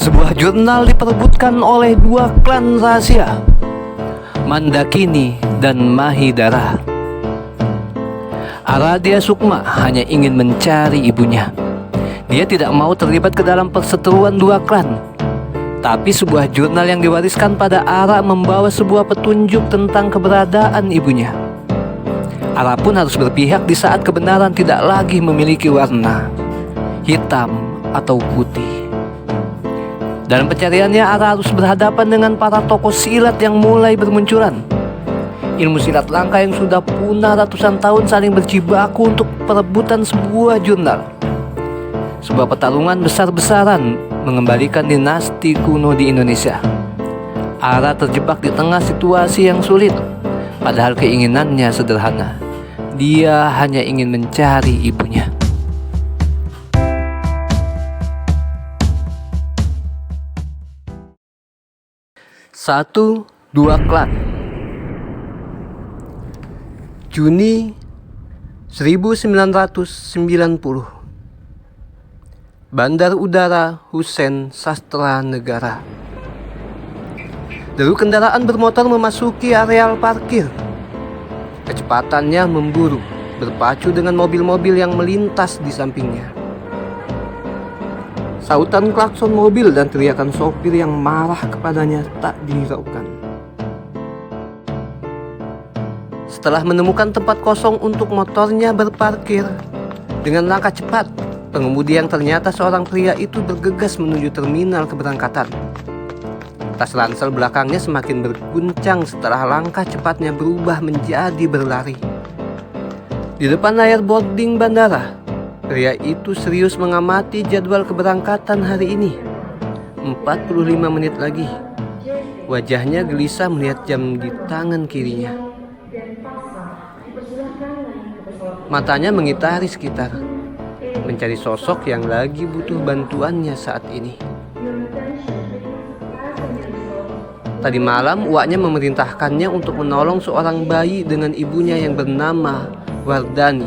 Sebuah jurnal diperebutkan oleh dua klan rahasia, Mandakini dan Mahidara. Aradya Sukma hanya ingin mencari ibunya. Dia tidak mau terlibat ke dalam perseteruan dua klan. Tapi sebuah jurnal yang diwariskan pada Ara membawa sebuah petunjuk tentang keberadaan ibunya. Ara pun harus berpihak di saat kebenaran tidak lagi memiliki warna hitam atau putih. Dalam pencariannya, Ara harus berhadapan dengan para tokoh silat yang mulai bermunculan. Ilmu silat langka yang sudah punah ratusan tahun saling berjibaku untuk perebutan sebuah jurnal. Sebuah pertarungan besar-besaran mengembalikan dinasti kuno di Indonesia. Ara terjebak di tengah situasi yang sulit, padahal keinginannya sederhana. Dia hanya ingin mencari ibunya. Satu, dua klan. Juni 1990. Bandar Udara Hussein Sastra Negara. Deru kendaraan bermotor memasuki areal parkir. Kecepatannya memburu, berpacu dengan mobil-mobil yang melintas di sampingnya. Sautan klakson mobil dan teriakan sopir yang marah kepadanya tak dihiraukan. Setelah menemukan tempat kosong untuk motornya berparkir, dengan langkah cepat, pengemudi yang ternyata seorang pria itu bergegas menuju terminal keberangkatan. Tas ransel belakangnya semakin berguncang setelah langkah cepatnya berubah menjadi berlari. Di depan layar boarding bandara, pria itu serius mengamati jadwal keberangkatan hari ini. 45 menit lagi. Wajahnya gelisah melihat jam di tangan kirinya. Matanya mengitari sekitar, mencari sosok yang lagi butuh bantuannya saat ini. Tadi malam uaknya memerintahkannya untuk menolong seorang bayi dengan ibunya yang bernama Wardani.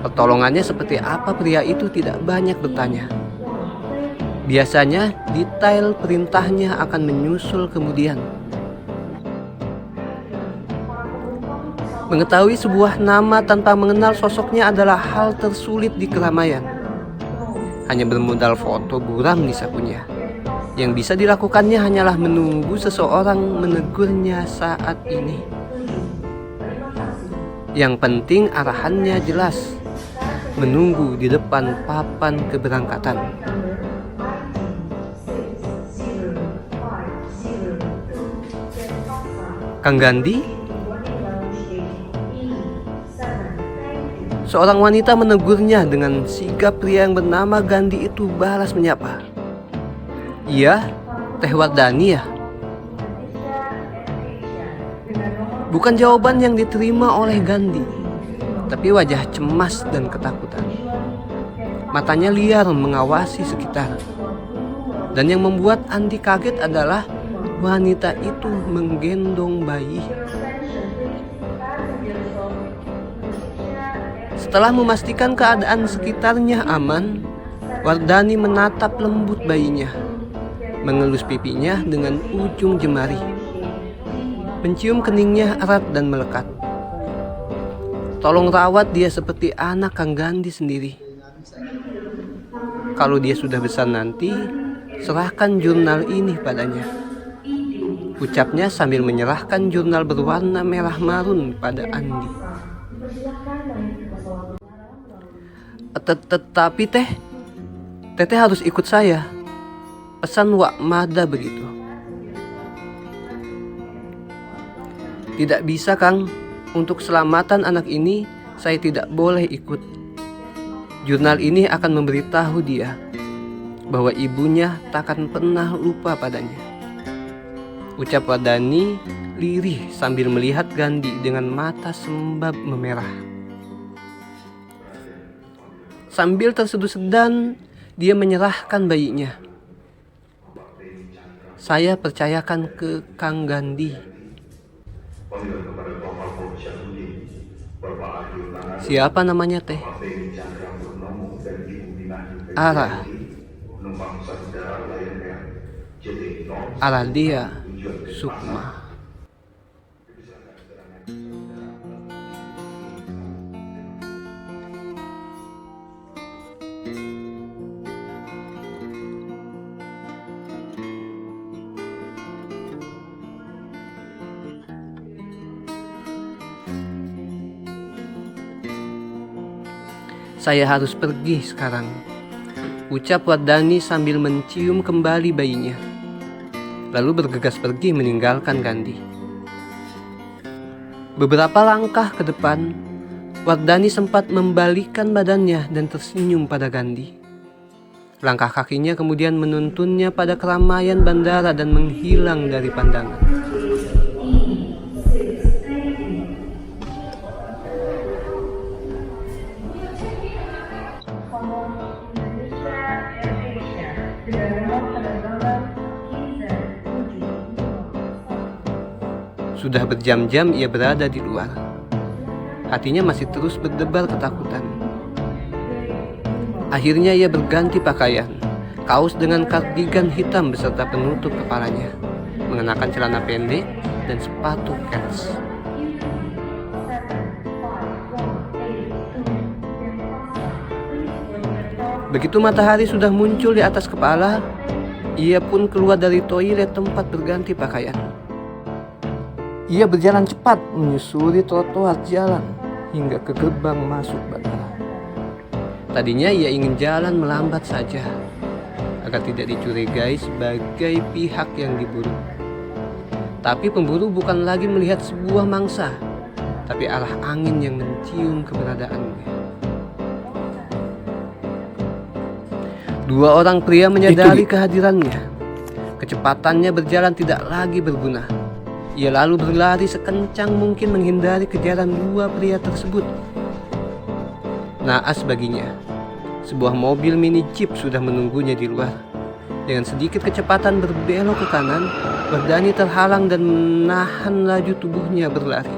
Pertolongannya seperti apa pria itu tidak banyak bertanya. Biasanya detail perintahnya akan menyusul kemudian. Mengetahui sebuah nama tanpa mengenal sosoknya adalah hal tersulit di keramaian. Hanya bermodal foto buram di sakunya. Yang bisa dilakukannya hanyalah menunggu seseorang menegurnya saat ini. Yang penting arahannya jelas. Menunggu di depan papan keberangkatan. Kang Gandhi? Seorang wanita menegurnya dengan sigap. Pria yang bernama Gandhi itu balas menyapa. Iya, Teh Wardani ya? Bukan jawaban yang diterima oleh Gandhi, tapi wajah cemas dan ketakutan. Matanya liar mengawasi sekitar. Dan yang membuat Andi kaget adalah wanita itu menggendong bayi. Setelah memastikan keadaan sekitarnya aman, Wardani menatap lembut bayinya, mengelus pipinya dengan ujung jemari, mencium keningnya erat dan melekat. Tolong rawat dia seperti anak Kang Gandhi sendiri. Kalau dia sudah besar nanti, serahkan jurnal ini padanya, ucapnya sambil menyerahkan jurnal berwarna merah marun pada Andi. Tetapi Teteh harus ikut saya, pesan Wak Mada begitu. Tidak bisa Kang, untuk keselamatan anak ini saya tidak boleh ikut. Jurnal ini akan memberitahu dia bahwa ibunya takkan pernah lupa padanya, ucap Wardani lirih sambil melihat Gandhi dengan mata sembab memerah. Sambil terseduh sedan, dia menyerahkan bayinya. Saya percayakan ke Kang Gandhi. Siapa namanya Teh? Ara. Aradia Sukma. Saya harus pergi sekarang, ucap Wardani sambil mencium kembali bayinya, lalu bergegas pergi meninggalkan Gandhi. Beberapa langkah ke depan, Wardani sempat membalikkan badannya dan tersenyum pada Gandhi. Langkah kakinya kemudian menuntunnya pada keramaian bandara dan menghilang dari pandangan. Sudah berjam-jam ia berada di luar. Hatinya masih terus berdebar ketakutan. Akhirnya ia berganti pakaian, kaos dengan kardigan hitam beserta penutup kepalanya, mengenakan celana pendek dan sepatu kets. Begitu matahari sudah muncul di atas kepala, ia pun keluar dari toilet tempat berganti pakaian. Ia berjalan cepat menyusuri trotoar jalan hingga ke gerbang masuk bandara. Tadinya ia ingin jalan melambat saja agar tidak dicurigai sebagai pihak yang diburu. Tapi pemburu bukan lagi melihat sebuah mangsa, tapi arah angin yang mencium keberadaannya. Dua orang pria menyadari kehadirannya. Kecepatannya berjalan tidak lagi berguna. Ia lalu berlari sekencang mungkin menghindari kejaran dua pria tersebut. Naas baginya, sebuah mobil mini jeep sudah menunggunya di luar. Dengan sedikit kecepatan berbelok ke kanan, Wardani terhalang dan menahan laju tubuhnya berlari.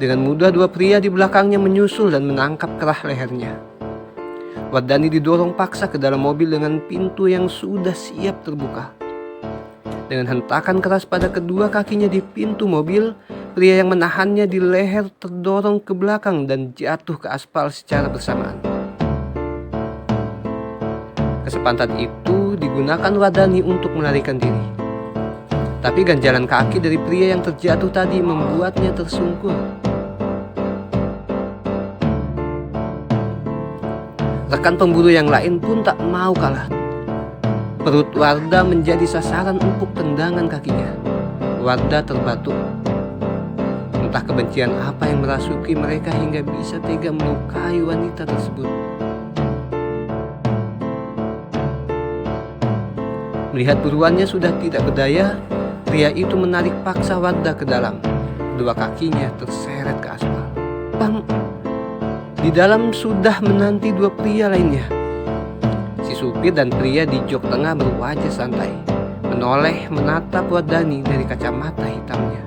Dengan mudah dua pria di belakangnya menyusul dan menangkap kerah lehernya. Wardani didorong paksa ke dalam mobil dengan pintu yang sudah siap terbuka. Dengan hentakan keras pada kedua kakinya di pintu mobil, pria yang menahannya di leher terdorong ke belakang dan jatuh ke aspal secara bersamaan. Kesempatan itu digunakan Wardani untuk melarikan diri. Tapi ganjalan kaki dari pria yang terjatuh tadi membuatnya tersungkur. Rekan pemburu yang lain pun tak mau kalah. Perut Warda menjadi sasaran empuk tendangan kakinya. Warda terbatuk. Entah kebencian apa yang merasuki mereka hingga bisa tega melukai wanita tersebut. Melihat buruannya sudah tidak berdaya, pria itu menarik paksa Warda ke dalam. Kedua kakinya terseret ke aspal. Bang! Di dalam sudah menanti dua pria lainnya. Supir dan pria di jok tengah berwajah santai, menoleh menatap Wardani dari kacamata hitamnya.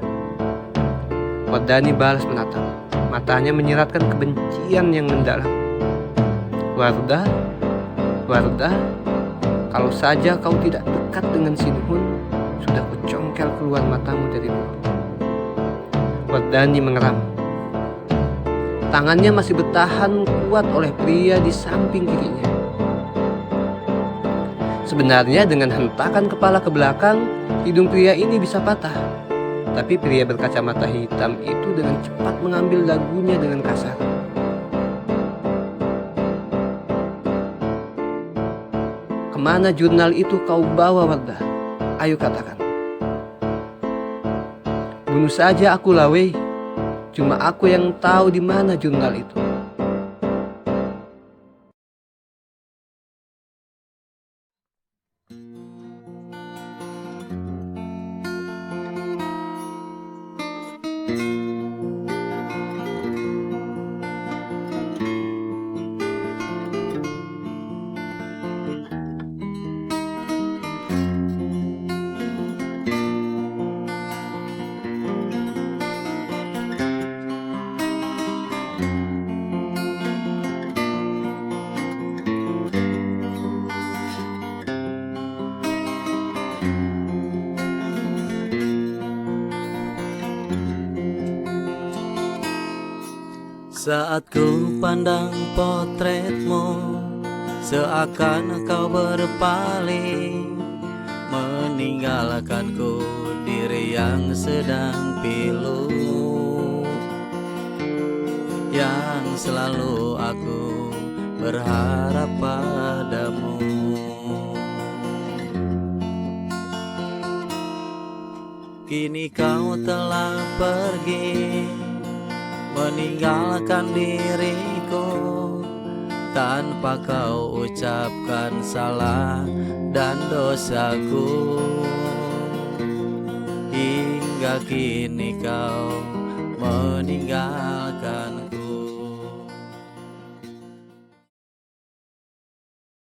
Wardani balas menatap, matanya menyiratkan kebencian yang mendalam. Warda, kalau saja kau tidak dekat dengan si Nuhun, sudah kucongkel keluar matamu dari dulu. Wardani mengeram. Tangannya masih bertahan kuat oleh pria di samping kirinya. Sebenarnya dengan hentakan kepala ke belakang, hidung pria ini bisa patah. Tapi pria berkacamata hitam itu dengan cepat mengambil dagunya dengan kasar. Kemana jurnal itu kau bawa, Warda? Ayo katakan. Bunuh saja aku, Lawe. Cuma aku yang tahu di mana jurnal itu. Saat ku pandang potretmu, seakan kau berpaling, meninggalkanku diri yang sedang pilu, yang selalu aku berharap padamu. Kini kau telah pergi, meninggalkan diriku, tanpa kau ucapkan salah dan dosaku. Hingga kini kau meninggalkan